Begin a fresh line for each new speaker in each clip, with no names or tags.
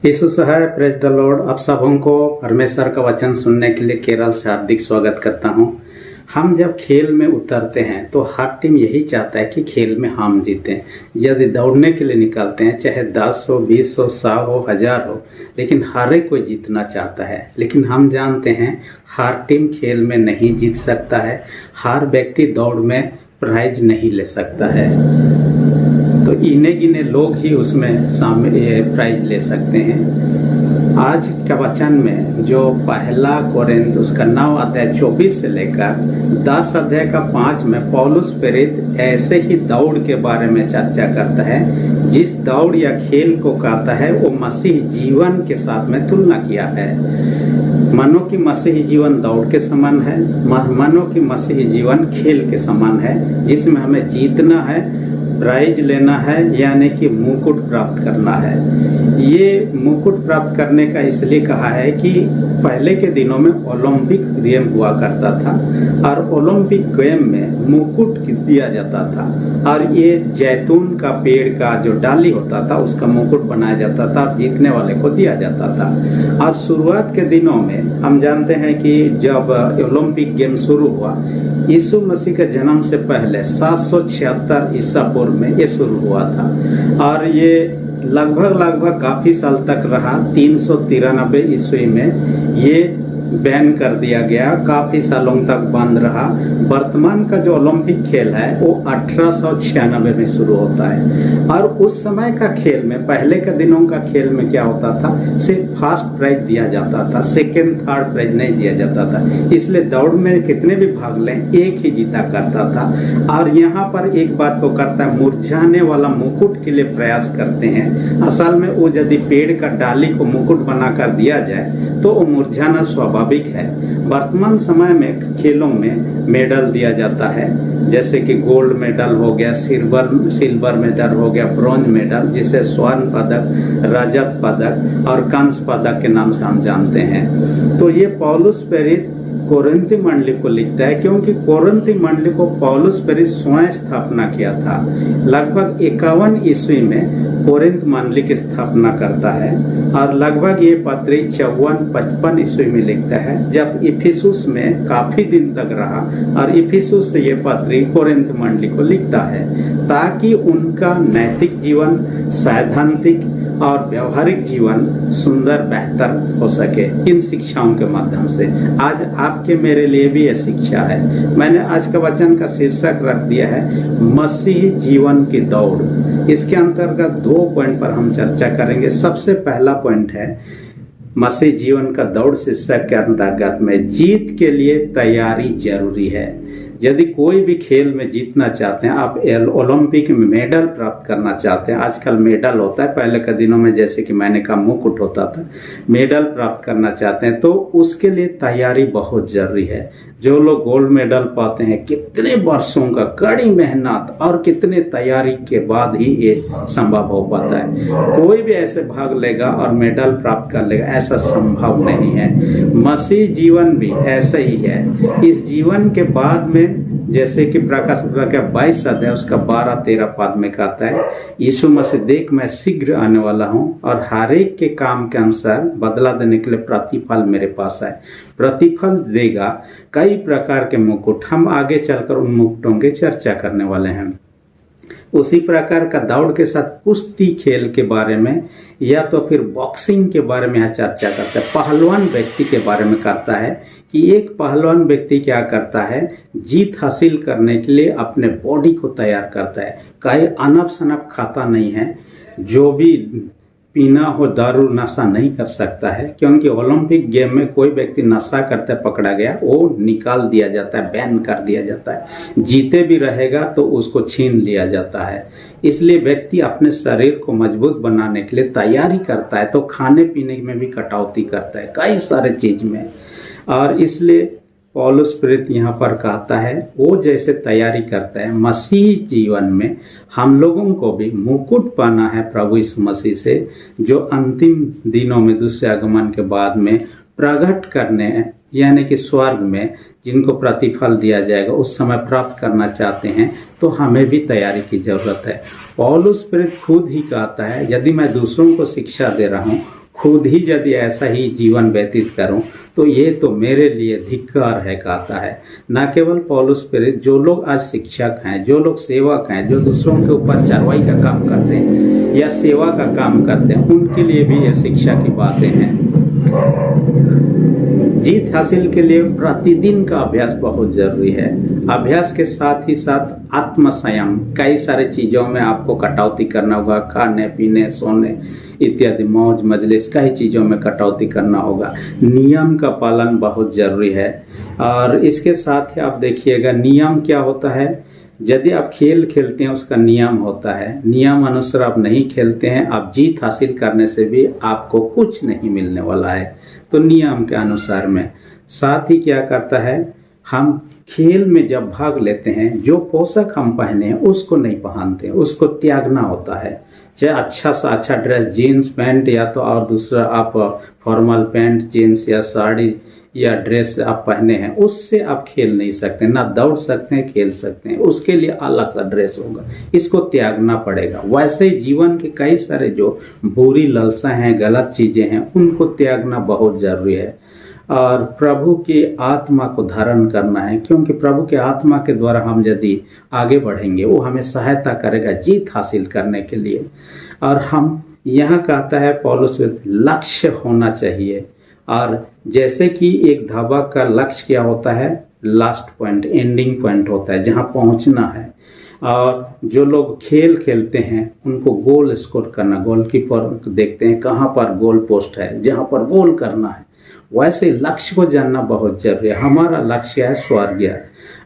यीशु सहाय, praise the lord. आप सबों को परमेश्वर का वचन सुनने के लिए केरल से हार्दिक स्वागत करता हूं। हम जब खेल में उतरते हैं तो हर टीम यही चाहता है कि खेल में हम जीतें। यदि दौड़ने के लिए निकलते हैं, चाहे 10 हो, 20 हो, 100 हो, 1000 हो, लेकिन हर एक कोई जीतना चाहता है। लेकिन हम जानते हैं हर टीम खेल में नहीं जीत सकता है, हर व्यक्ति दौड़ में प्राइज नहीं ले सकता है। तो इने गिने लोग ही उसमें प्राइज ले सकते हैं। आज का वचन में जो पहला कोरिन्थ उसका 9 अध्याय 24 से लेकर 10 अध्याय का 5 में पौलुस प्रेरित ऐसे ही दौड़ के बारे में चर्चा करता है। जिस दौड़ या खेल को कहता है वो मसीह जीवन के साथ में तुलना किया है। मानो कि मसीही जीवन दौड़ के समान है, मानो कि मसीही जीवन खेल के समान है, जिसमें हमें जीतना है, प्राइज लेना है, यानी कि मुकुट प्राप्त करना है। ये मुकुट प्राप्त करने का इसलिए कहा है कि पहले के दिनों में ओलंपिक गेम हुआ करता था और ओलंपिक गेम में मुकुट दिया जाता था और ये जैतून का पेड़ का जो डाली होता था उसका मुकुट बनाया जाता था और जीतने वाले को दिया जाता था। और शुरुआत के दिनों में हम जानते हैं कि जब ओलंपिक गेम शुरू हुआ, यीशु मसीह के जन्म से पहले 776 ईसा पूर्व में ये शुरू हुआ था और ये लगभग काफी साल तक रहा। 393 ईस्वी में ये बैन कर दिया गया, काफी सालों तक बंद रहा। वर्तमान का जो ओलंपिक खेल है वो 1896 में शुरू होता है और उस समय का खेल में, पहले के दिनों का खेल में क्या होता था, सिर्फ फर्स्ट प्राइज दिया जाता था, सेकेंड थर्ड प्राइज नहीं दिया जाता था। इसलिए दौड़ में कितने भी भाग लें एक ही जीता करता था। और यहाँ पर एक बात को करता है, मुरझाने वाला मुकुट के लिए प्रयास करते हैं। असल में वो यदि पेड़ का डाली को मुकुट बनाकर दिया जाए तो वो मुरझाना स्वाभाविक है। वर्तमान समय में खेलों में मेडल दिया जाता है, जैसे कि गोल्ड मेडल हो गया, सिल्वर मेडल हो गया, ब्रॉन्ज मेडल, जिसे स्वर्ण पदक, रजत पदक और कांस्य पदक के नाम से हम जानते हैं। तो ये पौलुस प्रेरित कोरिन्थी मंडली को लिखता है, क्योंकि कोरिन्थी मंडली को पौलुस प्रेरित स्वयं स्थापना किया था। लगभग 51 ईस्वी में कोरिन्थ मंडली की स्थापना करता है और लगभग ये पत्री 54-55 ईस्वी में लिखता है, जब इफिसुस में काफी दिन तक रहा और इफिसुस से ये पत्री कोरिन्थ मंडली को लिखता है ताकि उनका नैतिक जीवन, सैद्धांतिक और व्यवहारिक जीवन सुंदर, बेहतर हो सके इन शिक्षाओं के माध्यम से। आज आपके मेरे लिए भी यह शिक्षा है। मैंने आज का वचन का शीर्षक रख दिया है मसीही जीवन की दौड़। इसके अंतर्गत 2 पॉइंट पर हम चर्चा करेंगे। सबसे पहला पॉइंट है मसीह जीवन का दौड़ शीर्षक के अंतर्गत में जीत के लिए तैयारी जरूरी है। यदि कोई भी खेल में जीतना चाहते हैं, आप ओलंपिक में मेडल प्राप्त करना चाहते हैं, आजकल मेडल होता है, पहले के दिनों में जैसे कि मैंने कहा मुकुट होता था, मेडल प्राप्त करना चाहते हैं तो उसके लिए तैयारी बहुत जरूरी है। जो लोग गोल्ड मेडल पाते हैं, कितने वर्षों का कड़ी मेहनत और कितने तैयारी के बाद ही ये संभव हो पाता है। कोई भी ऐसे भाग लेगा और मेडल प्राप्त कर लेगा, ऐसा संभव नहीं है। मसीह जीवन भी ऐसा ही है। इस जीवन के बाद में, जैसे कि प्रकाश का 22 अध्याय उसका 12-13 पद में कहता है, यीशु मसीह देख मैं शीघ्र आने वाला हूँ और हर एक के काम के अनुसार बदला देने के लिए प्रतिफल मेरे पास है। प्रतिफल देगा कई प्रकार के मुकुट। हम आगे चलकर उन मुकुटों की चर्चा करने वाले हैं। उसी प्रकार का दौड़ के साथ कुश्ती खेल के बारे में या तो फिर बॉक्सिंग के बारे में यहाँ चर्चा करता है। पहलवान व्यक्ति के बारे में करता है कि एक पहलवान व्यक्ति क्या करता है, जीत हासिल करने के लिए अपने बॉडी को तैयार करता है। कहीं अनप शनप खाता नहीं है, जो भी पीना हो दारू नशा नहीं कर सकता है, क्योंकि ओलंपिक गेम में कोई व्यक्ति नशा करते पकड़ा गया वो निकाल दिया जाता है, बैन कर दिया जाता है। जीते भी रहेगा तो उसको छीन लिया जाता है। इसलिए व्यक्ति अपने शरीर को मजबूत बनाने के लिए तैयारी करता है, तो खाने पीने में भी कटौती करता है, कई सारे चीज में। और इसलिए पौलुस प्रेरित यहाँ पर कहता है वो जैसे तैयारी करता है, मसीह जीवन में हम लोगों को भी मुकुट पाना है प्रभु यीशु मसीह से, जो अंतिम दिनों में दूसरे आगमन के बाद में प्रकट करने, यानी कि स्वर्ग में जिनको प्रतिफल दिया जाएगा उस समय प्राप्त करना चाहते हैं, तो हमें भी तैयारी की जरूरत है। पौलुस प्रेरित खुद ही कहता है, यदि मैं दूसरों को शिक्षा दे रहा हूँ, खुद ही यदि ऐसा ही जीवन व्यतीत करूं तो ये तो मेरे लिए धिक्कार है कहता है। न केवल पौलुस प्रेरित, जो लोग आज शिक्षक हैं, जो लोग सेवक हैं, जो दूसरों के ऊपर चरवाई का काम करते हैं या सेवा का काम करते हैं, उनके लिए भी ये शिक्षा की बातें हैं। जीत हासिल के लिए प्रतिदिन का अभ्यास बहुत जरूरी है। अभ्यास के साथ ही साथ आत्मसंयम, कई सारे चीजों में आपको कटौती करना होगा, खाने पीने सोने इत्यादि मौज मजलिस कई चीज़ों में कटौती करना होगा। नियम का पालन बहुत ज़रूरी है। और इसके साथ ही आप देखिएगा नियम क्या होता है। यदि आप खेल खेलते हैं उसका नियम होता है, नियम अनुसार आप नहीं खेलते हैं, आप जीत हासिल करने से भी आपको कुछ नहीं मिलने वाला है। तो नियम के अनुसार में साथ ही क्या करता है, हम खेल में जब भाग लेते हैं जो पोशाक हम पहने हैं उसको नहीं पहनते, उसको त्यागना होता है। चाहे अच्छा सा अच्छा ड्रेस, जीन्स पैंट या तो और दूसरा आप फॉर्मल पैंट जीन्स या साड़ी या ड्रेस आप पहने हैं, उससे आप खेल नहीं सकते, ना दौड़ सकते हैं खेल सकते हैं, उसके लिए अलग सा ड्रेस होगा, इसको त्यागना पड़ेगा। वैसे ही जीवन के कई सारे जो बुरी लालसा हैं, गलत चीज़ें हैं, उनको त्यागना बहुत ज़रूरी है। और प्रभु की आत्मा को धारण करना है, क्योंकि प्रभु के आत्मा के द्वारा हम यदि आगे बढ़ेंगे वो हमें सहायता करेगा जीत हासिल करने के लिए। और हम यहाँ कहता है पौलुस, लक्ष्य होना चाहिए। और जैसे कि एक धावक का लक्ष्य क्या होता है, लास्ट पॉइंट, एंडिंग पॉइंट होता है जहाँ पहुँचना है। और जो लोग खेल खेलते हैं उनको गोल स्कोर करना, गोलकीपर देखते हैं कहाँ पर गोल पोस्ट है, जहाँ पर गोल करना है। वैसे लक्ष्य को जानना बहुत जरूरी है। हमारा लक्ष्य है स्वर्गीय,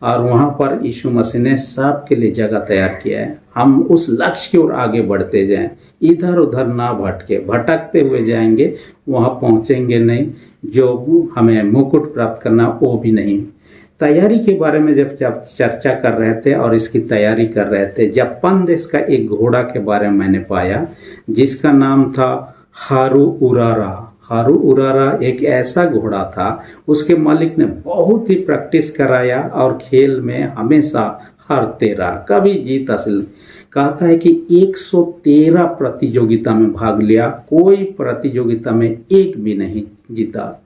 और वहाँ पर यीशु मसीह ने सबके लिए जगह तैयार किया है। हम उस लक्ष्य की ओर आगे बढ़ते जाएं, इधर उधर ना भटके, भटकते हुए जाएंगे वहाँ पहुँचेंगे नहीं। जो हमें मुकुट प्राप्त करना वो भी नहीं। तैयारी के बारे में जब चर्चा कर रहे थे और इसकी तैयारी कर रहे थे, जापान देश का एक घोड़ा के बारे में मैंने पाया जिसका नाम था हारू उरारा। हारू उरारा एक ऐसा घोड़ा था, उसके मालिक ने बहुत ही प्रैक्टिस कराया और खेल में हमेशा हारते रहा, कभी जीत हासिल। कहता है कि 113 प्रतियोगिता में भाग लिया, कोई प्रतियोगिता में एक भी नहीं जीता।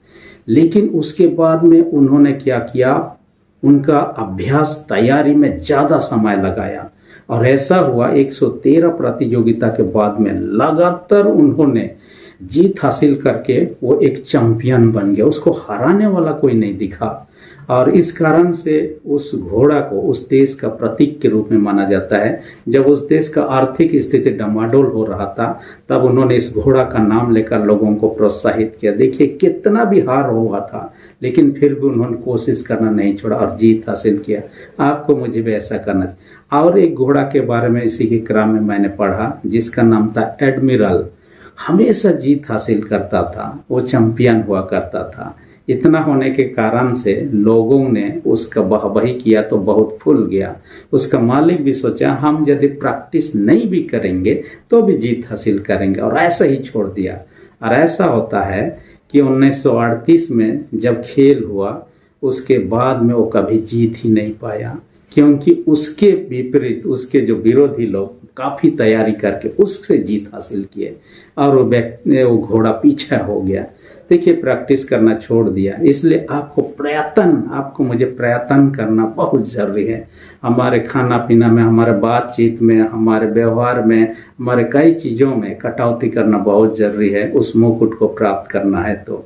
लेकिन उसके बाद में उन्होंने क्या किया, उनका अभ्यास तैयारी में ज़्यादा समय लगाया और ऐसा हुआ 113 प्रतियोगिता के बाद में लगातार उन्होंने जीत हासिल करके वो एक चैंपियन बन गया। उसको हराने वाला कोई नहीं दिखा और इस कारण से उस घोड़ा को उस देश का प्रतीक के रूप में माना जाता है। जब उस देश का आर्थिक स्थिति डमाडोल हो रहा था तब उन्होंने इस घोड़ा का नाम लेकर लोगों को प्रोत्साहित किया। देखिए कितना भी हार हुआ था लेकिन फिर भी उन्होंने कोशिश करना नहीं छोड़ा और जीत हासिल किया। आपको मुझे भी ऐसा करना है। और एक घोड़ा के बारे में इसी के क्रम में मैंने पढ़ा जिसका नाम था एडमिरल। हमेशा जीत हासिल करता था, वो चैंपियन हुआ करता था। इतना होने के कारण से लोगों ने उसका वाहवाही किया तो बहुत फूल गया। उसका मालिक भी सोचा हम यदि प्रैक्टिस नहीं भी करेंगे तो भी जीत हासिल करेंगे और ऐसा ही छोड़ दिया। और ऐसा होता है कि 1938 में जब खेल हुआ उसके बाद में वो कभी जीत ही नहीं पाया, क्योंकि उसके विपरीत उसके जो विरोधी लोग काफ़ी तैयारी करके उससे जीत हासिल किए और वो घोड़ा पीछे हो गया। देखिए प्रैक्टिस करना छोड़ दिया। इसलिए आपको मुझे प्रयत्न करना बहुत ज़रूरी है। हमारे खाना पीना में, हमारे बातचीत में, हमारे व्यवहार में, हमारे कई चीज़ों में कटौती करना बहुत ज़रूरी है उस मुकुट को प्राप्त करना है तो।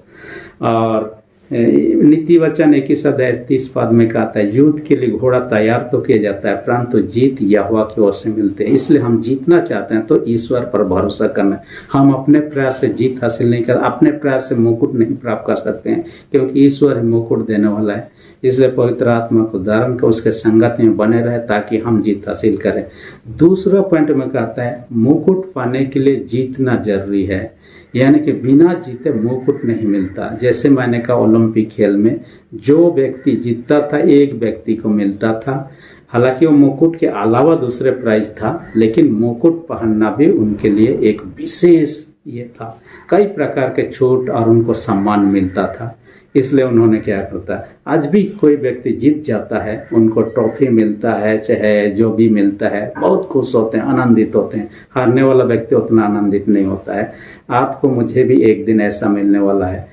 और नीति वचन 21:30 पद में कहता है युद्ध के लिए घोड़ा तैयार तो किया जाता है परंतु जीत यहोवा की ओर से मिलते हैं। इसलिए हम जीतना चाहते हैं तो ईश्वर पर भरोसा करना है। हम अपने प्रयास से जीत हासिल नहीं कर, अपने प्रयास से मुकुट नहीं प्राप्त कर सकते हैं क्योंकि ईश्वर ही मुकुट देने वाला है। इसलिए पवित्र आत्मा को धारण कर उसके संगत में बने रहे ताकि हम जीत हासिल करें। दूसरा पॉइंट में कहता है मुकुट पाने के लिए जीतना जरूरी है, यानी कि बिना जीते मुकुट नहीं मिलता। जैसे मैंने कहा ओलंपिक खेल में जो व्यक्ति जीतता था एक व्यक्ति को मिलता था, हालांकि वो मुकुट के अलावा दूसरे प्राइज था लेकिन मुकुट पहनना भी उनके लिए एक विशेष ये था। कई प्रकार के छूट और उनको सम्मान मिलता था। इसलिए उन्होंने क्या करता, आज भी कोई व्यक्ति जीत जाता है, उनको ट्रॉफी मिलता है, चाहे जो भी मिलता है, बहुत खुश होते हैं, आनंदित होते हैं। हारने वाला व्यक्ति उतना आनंदित नहीं होता है। आपको मुझे भी एक दिन ऐसा मिलने वाला है।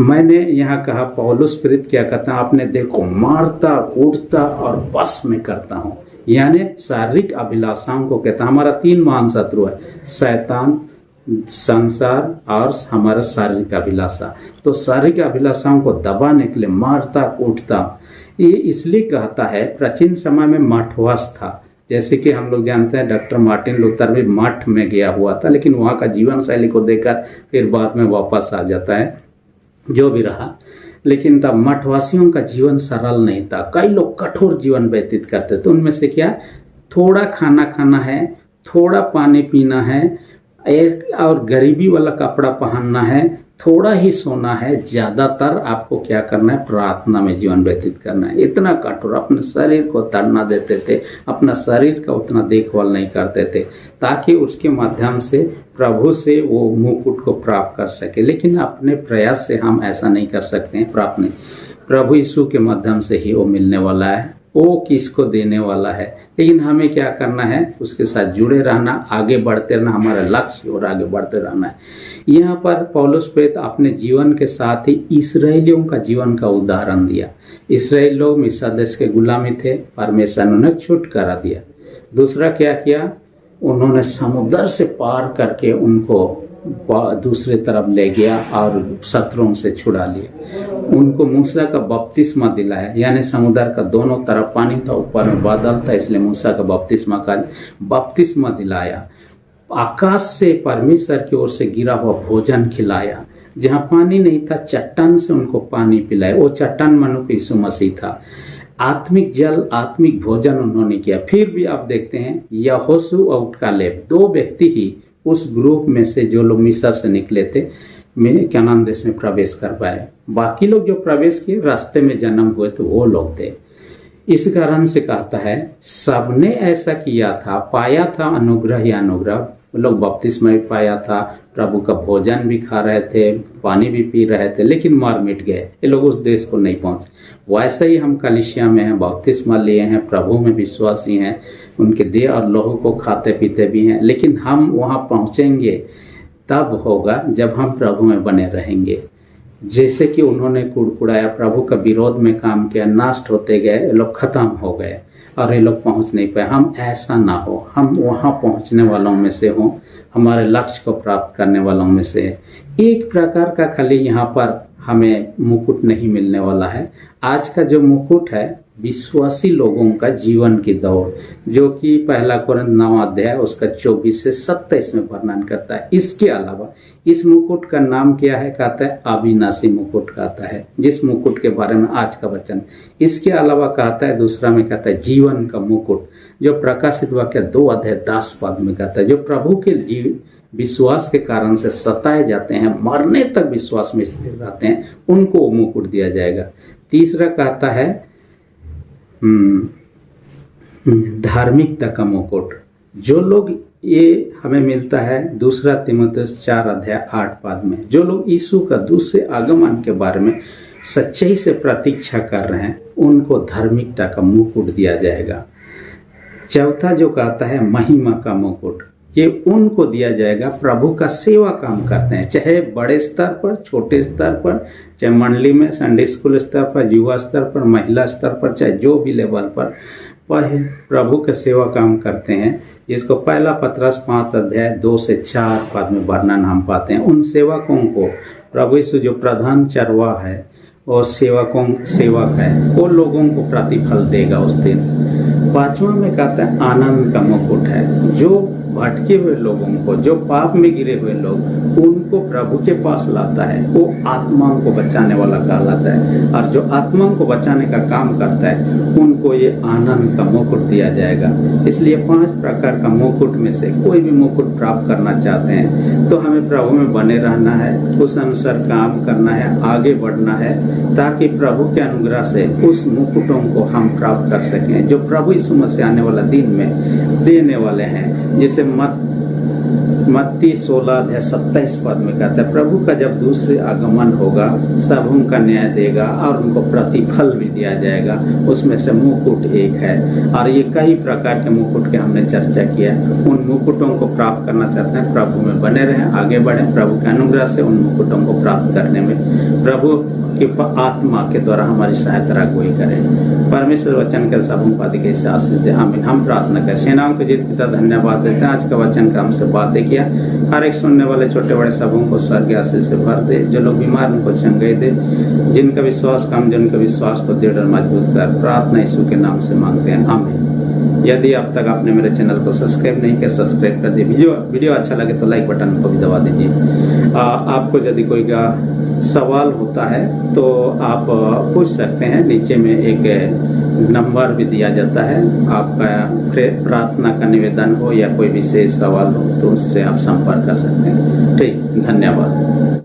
मैंने यहाँ कहा पौलुस प्रेरित क्या कहता है, आपने देखो मारता कूटता और बस में करता हूँ, यानी शारीरिक अभिलाषाओं को कहता है। हमारा 3 महान शत्रु है, शैतान, संसार और हमारा शारीरिक अभिलाषा। तो शारीरिक अभिलाषाओं को दबाने के लिए मारता कूटता, ये इसलिए कहता है। प्राचीन समय में मठवास था, जैसे कि हम लोग जानते हैं डॉक्टर मार्टिन लूथर भी मठ में गया हुआ था, लेकिन वहाँ का जीवन शैली को देखकर फिर बाद में वापस आ जाता है, जो भी रहा। लेकिन तब मठवासियों का जीवन सरल नहीं था, कई लोग कठोर जीवन व्यतीत करते थे। उनमें से क्या, थोड़ा खाना खाना है, थोड़ा पानी पीना है, और गरीबी वाला कपड़ा पहनना है, थोड़ा ही सोना है, ज़्यादातर आपको क्या करना है, प्रार्थना में जीवन व्यतीत करना है। इतना कठोर, अपने शरीर को तड़ना देते थे, अपना शरीर का उतना देखभाल नहीं करते थे, ताकि उसके माध्यम से प्रभु से वो मुकुट को प्राप्त कर सके। लेकिन अपने प्रयास से हम ऐसा नहीं कर सकते हैं, प्राप्त नहीं, प्रभु यीशु के माध्यम से ही वो मिलने वाला है, वो किसको देने वाला है। लेकिन हमें क्या करना है, उसके साथ जुड़े रहना, आगे बढ़ते रहना, हमारा लक्ष्य और आगे बढ़ते रहना है। यहाँ पर पौलुस प्रेरित अपने जीवन के साथ ही इस्राएलियों का जीवन का उदाहरण दिया। इस्राएल लोग मिस्र देश के गुलामी थे, परमेश्वर ने उन्हें छुटकारा दिया। दूसरा क्या किया, उन्होंने समुद्र से पार करके उनको दूसरे तरफ ले गया और शत्रुओं से छुड़ा लिया। उनको मूसा का बपतिस्मा दिलाया, यानी समुद्र का दोनों तरफ पानी था, ऊपर में बादल था, इसलिए मूसा का बपतिस्मा दिलाया। आकाश से परमेश्वर की ओर से गिरा हुआ भोजन खिलाया, जहाँ पानी नहीं था चट्टान से उनको पानी पिलाया, वो चट्टान मनुष्य यीशु मसीह था। आत्मिक जल, आत्मिक भोजन उन्होंने किया। फिर भी आप देखते हैं यहोशू और कालेब, 2 व्यक्ति ही उस ग्रुप में से जो लोग मिस्र से निकले थे, कनान देश में प्रवेश कर पाए। बाकी लोग जो प्रवेश किए रास्ते में जन्म हुए तो वो लोग थे। इस कारण से कहता है सबने ऐसा किया था, पाया था अनुग्रह ही अनुग्रह। लोग बपतिस्मा भी पाया था, प्रभु का भोजन भी खा रहे थे, पानी भी पी रहे थे, लेकिन मर मिट गए, ये लोग उस देश को नहीं पहुंचे। वैसे ही हम कलीसिया में हैं, बपतिस्मा लिए हैं, प्रभु में विश्वासी हैं, उनके देह और लोहू को खाते पीते भी हैं, लेकिन हम वहाँ पहुँचेंगे तब होगा जब हम प्रभु में बने रहेंगे। जैसे कि उन्होंने कुड़कुड़ाया, प्रभु का विरोध में काम किया, नष्ट होते गए, लोग खत्म हो गए और ये लोग पहुंच नहीं पाए। हम ऐसा ना हो, हम वहां पहुंचने वालों में से हों, हमारे लक्ष्य को प्राप्त करने वालों में से। एक प्रकार का खाली यहाँ पर हमें मुकुट नहीं मिलने वाला है। आज का जो मुकुट है विश्वासी लोगों का जीवन की दौड़, जो कि 1 कोरिन्थ 9 अध्याय उसका 24 से 27 में वर्णन करता है। इसके अलावा इस मुकुट का नाम क्या है, कहता है अविनाशी मुकुट कहता है, जिस मुकुट के बारे में आज का वचन। इसके अलावा कहता है, दूसरा में कहता है जीवन का मुकुट, जो प्रकाशित वाक्य 2 अध्याय 10 पद में कहता है, जो प्रभु के विश्वास के कारण से सताए जाते हैं, मरने तक विश्वास में स्थिर रहते हैं, उनको वो मुकुट दिया जाएगा। तीसरा कहता है धार्मिकता का मुकुट, जो लोग, ये हमें मिलता है 2 तीमुथियुस 4 अध्याय 8 पद में। जो लोग यीशु का दूसरे आगमन के बारे में सच्चाई से प्रतीक्षा कर रहे हैं, उनको धार्मिकता का मुकुट दिया जाएगा। चौथा जो कहता है महिमा का मुकुट, ये उनको दिया जाएगा प्रभु का सेवा काम करते हैं, चाहे बड़े स्तर पर, छोटे स्तर पर, चाहे मंडली में, संडे स्कूल स्तर पर, युवा स्तर पर, महिला स्तर पर, चाहे जो भी लेवल पर प्रभु का सेवा काम करते हैं, जिसको 1 पतरस 5 अध्याय 2 से 4 पद में वर्णन हम पाते हैं। उन सेवकों को प्रभु यीशु जो प्रधान चरवाहा है और सेवक है, वो लोगों को प्रतिफल देगा उस दिन। 5वां में कहता है आनंद का मुकुट है, जो भटके हुए लोगों को, जो पाप में गिरे हुए लोग, उनको प्रभु के पास लाता है, वो आत्माओं को बचाने वाला कहलाता है। और जो आत्माओं को बचाने का काम करता है, उनको ये आनंद का मुकुट दिया जाएगा। इसलिए 5 प्रकार का मुकुट में से कोई भी मुकुट प्राप्त करना चाहते हैं तो हमें प्रभु में बने रहना है, उस अनुसार काम करना है, आगे बढ़ना है, ताकि प्रभु के अनुग्रह से उस मुकुटों को हम प्राप्त कर सकें, जो प्रभु यीशु मसीह आने वाला दिन में देने वाले हैं। जिसे मत्ती 16:27 पद में कहता है, प्रभु का जब दूसरे आगमन होगा सब उनका न्याय देगा और उनको प्रतिफल भी दिया जाएगा। उसमें से मुकुट एक है, और ये कई प्रकार के मुकुट के हमने चर्चा किया। उन मुकुटों को प्राप्त करना चाहते हैं, प्रभु में बने रहें, आगे बढ़ें, प्रभु के अनुग्रह से उन मुकुटों को प्राप्त करने में प्रभु की आत्मा के द्वारा हमारी सहायता अगुवाई करें। परमेश्वर वचन के सबों को अधिक से आशीष दे, आमीन। हम प्रार्थना करें। सेनाओं के जीत पिता धन्यवाद देते हैं, आज का वचन का हमसे बातें किया, हर एक सुनने वाले छोटे बड़े सबों को स्वर्ग आशीष से भर दे। जो लोग बीमार उनको चंगाई दे, जिनका विश्वास कम जिनका विश्वास को दृढ़ और मजबूत कर। प्रार्थना यीशु के नाम से मांगते हैं, आमीन। यदि अब तक आपने मेरे चैनल को सब्सक्राइब नहीं किया, सब्सक्राइब कर दिए। वीडियो अच्छा लगे तो लाइक बटन को भी दबा दीजिए। आपको यदि कोई सवाल होता है तो आप पूछ सकते हैं, नीचे में एक नंबर भी दिया जाता है। आपका प्रार्थना का निवेदन हो या कोई विशेष सवाल हो तो उससे आप संपर्क कर सकते हैं। ठीक, धन्यवाद।